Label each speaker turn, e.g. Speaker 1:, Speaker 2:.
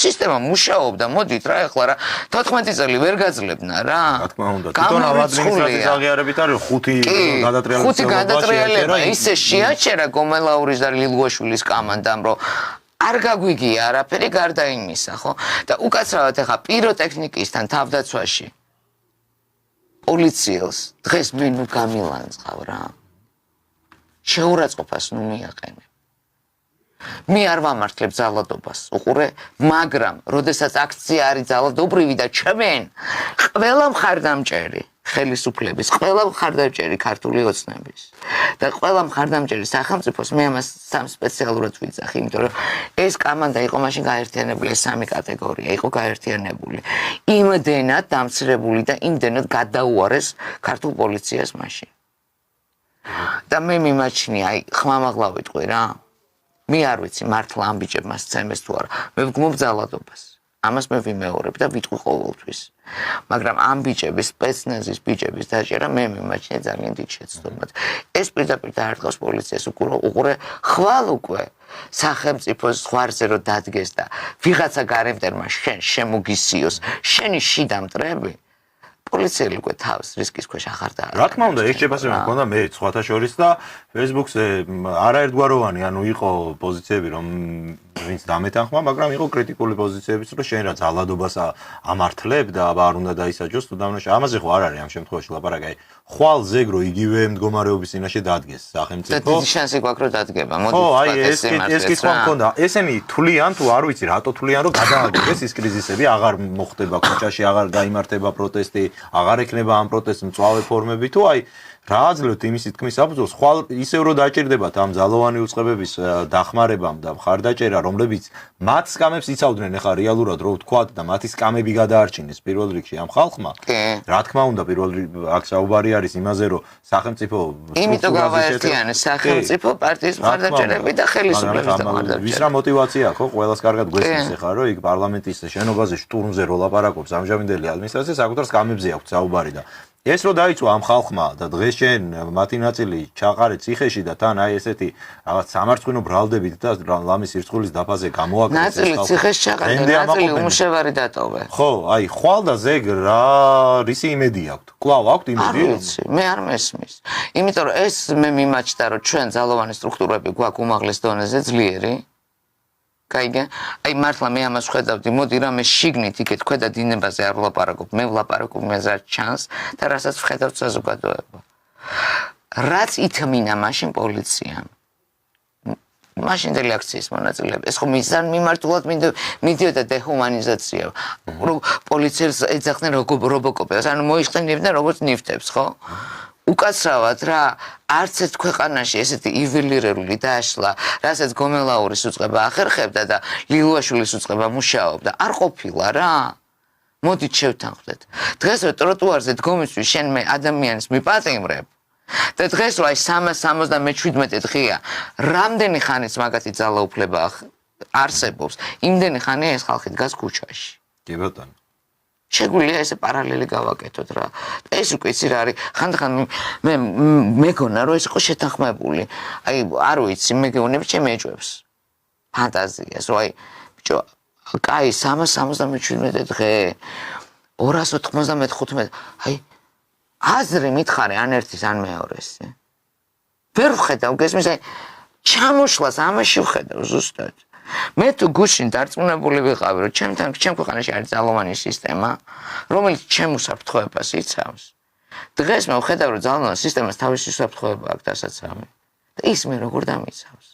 Speaker 1: სისტემა მუშაობდა, მოდით რა ეხლა რა 14 წელი ვერ გაძლებნა რა.
Speaker 2: რა თქმა უნდა. თვითონ ადმინისტრაციის აღიარებით არის 5
Speaker 1: გადატრიალება ისე შეაჩერა გომელაურის და ლილუაშვილის კამანდამ, რომ არ გაგვიგია არაფერი გარდა იმისა, ხო? და უკაცრავად ეხა პიროტექნიკისთან თავდაცვაში პოლიციელს დღეს ნუ გამილანძღავ რა. შეურაცხყოფას ნუ მიაყენე. მე არ ვამართლებ ძალადობას, უყურე, მაგრამ როდესაც აქცია არის ძალადობრივი და ჩვენ ყველა მხარდამჭერი ხელისუფლების, ყველა მხარდამჭერი ქართული ოცნების და ყველა მხარდამჭერი სახელმწიფოს მე ამას სამ სპეციალურად ვიძახი, იმიტომ რომ ეს კამანდა იყო მაშინ გაერთიანებული, ეს სამი კატეგორია იყო გაერთიანებული. იმდენად დამცირებული და იმდენად გადაუარეს ქართულ პოლიციას მაშინ. და მე მიმაჩნია, აი, ხმამაღლა ვიტყვი რა. მე არ ვიცი მართლა ამ ბიჭებმა სცემეს თუ არა. მე ვგმობ ძალადობას. ამას მე ვიმეორებ და ვიტყვი ყოველთვის. მაგრამ ამ ბიჭების, სპეცნაზის ბიჭების დაჭერა მე მიმაჩნია ძალიან დიდ შეცდომად. ეს პირდაპირ დაარტყავს პოლიციას უყურე ხვალ უკვე სახელმწიფოს ზღვარზე რომ დადგეს და ვიღაცა გარემტერმა შენ შემოგისიოს, შენი შიდა მტრები პოლიციელი უკვე თავს რისკის ქვეშ აღარ და
Speaker 2: რა თქმა უნდა ეს შეფასება მქონდა მე სხვათა შორის და Facebook-ზე არაერთგვაროვანი ანუ იყო პოზიციები რომ ვინც დამეთანხმა მაგრამ იყო კრიტიკული პოზიციებიც რომ შენ რა ძალადობას ამართლებ და არ უნდა დაისაჯოს თუ დამნაშა ამაზე ხო არ არის ამ შემთხვევაში ლაპარაკი აი ხვალ ზეგრო იგივე მდგომარეობის წინაშე დადგეს სახელმწიფო
Speaker 1: და დიდი შანსი გვაქვს რომ დადგება მოდი
Speaker 2: ხო აი ეს კითხვა მქონდა ესენი თვლიან თუ არ ვიცი რატო თვლიან რომ გადააგდეს ის კრიზისები აღარ მოხდება ქუჩაში აღარ გაიმართება პროტესტი აღარ ექნება ამ პროტესტს მწვავე ფორმები თუ აი რა აძლევთ იმისი თქმის საფუძველს ხვალ ისევ რომ დაჭირდებათ ამ ძალოვანი უწყებების დახმარებამ და მხარდაჭერა რომლებიც მათ სკამებს იცავდნენ ეხა რეალურად რო ვთქვათ და მათი სკამები გადაარჩინეს პირველ რიგში ამ ხალხმა რა თქმა უნდა პირველ აქ საუბარი არის იმაზე რომ სახელმწიფო
Speaker 1: იმიტომ გავაერთიანეს სახელმწიფო პარტიის მხარდაჭერები და ხელისუფლების მხარდაჭერები
Speaker 2: ვის რა მოტივაცია ხო ყველას კარგად გვესმის ეხა რომ იქ პარლამენტის შენობაზე შტურმზე რო ლაპარაკობს ამჟამინდელი ადმინისტრაცია საკუთარ სკამებზე აქვს საუბარი და ეს რო დაიწყო ამ ხალხმა და დღეს შენ მათი ნაწილი ჩაყარე ციხეში და თან აი ესეთი რაღაც სამარცხვინო ბრალდებით და ლამის ირცხულის დაფაზე გამოაკეთეს
Speaker 1: ნაწილი ციხეში ჩაყარე ნაწილი უმუშევარი დატოვე
Speaker 2: ხო აი ხვალ და ზეგ რა რისი იმედი აქვს კვლავ აქვს იმედი
Speaker 1: მე არ მესმის იმიტომ რომ ეს მე მიმაჩნდა რომ ჩვენ ძალოვანი სტრუქტურები გვაქვს უმაღლეს დონეზე ძლიერი კაიგე აი მართლა მე ამას ხედავდი მოდი რა მე შიგნით იქეთ ქვედა დინებაზე არ ვლაპარაკობ მე ვლაპარაკობ მე რაც ჩანს და რასაც ვხედავ საზოგადოება რაც ითმინა მაშინ პოლიციამ მაშინდელი აქციის მონაწილეები ეს ხომ მიზან მიმართულად მიდიოდა დეჰუმანიზაცია რომ პოლიციელს ეძახდნენ რობოკოპებს ანუ მოიხსენიებდნენ როგორც ნივთებს ხო უკაცრავად რა არც ერთ ქვეყანაში ესეთი იველირებული დაშლა, რასაც გომელაურის უწყება ახერხებდა და ლილუაშვილის უწყება მუშაობდა, არ ყოფილა რა. მოდით შევთანხმდეთ. დღეს რო ტროტუარზე დგომისთვის შენ მე ადამიანს მიპატიმრებ და დღეს რო აი 377 დღეა, რამდენი ხანიც მაგათი ძალაუფლება არსებობს, იმდენი ხანია ეს ხალხი დგას ქუჩაში.
Speaker 2: კი ბატონო.
Speaker 1: შეგვიძლია ესე პარალელი გავაკეთოთ რა. ეს უკვე იცი რა არის. ხანდახან მე მეგონა რომ ეს იყო შეთანხმებული. აი არ ვიცი, მე გეუბნები ჩემ ეჭვებს. ფანტაზიას, რომ აი ბიჭო, კაი 377 დღე 295. აი აზრი მითხარე ან ერთის ან მეორეს. ვერ ვხედავ გესმის აი ჩამოშლას ამაში ვხედავ ზუსტად. მე თუ გუშინ დარწმუნებული ვიყავი რომ ჩემ ქვეყანაში არის ძალოვანი სისტემა რომელიც ჩემ უსაფრთხოებას იცავს დღეს მე ვხედავ რომ ძალოვანი სისტემას თავისი უსაფრთხოება აქვს დასაცავი და ის მე როგორ დამიცავს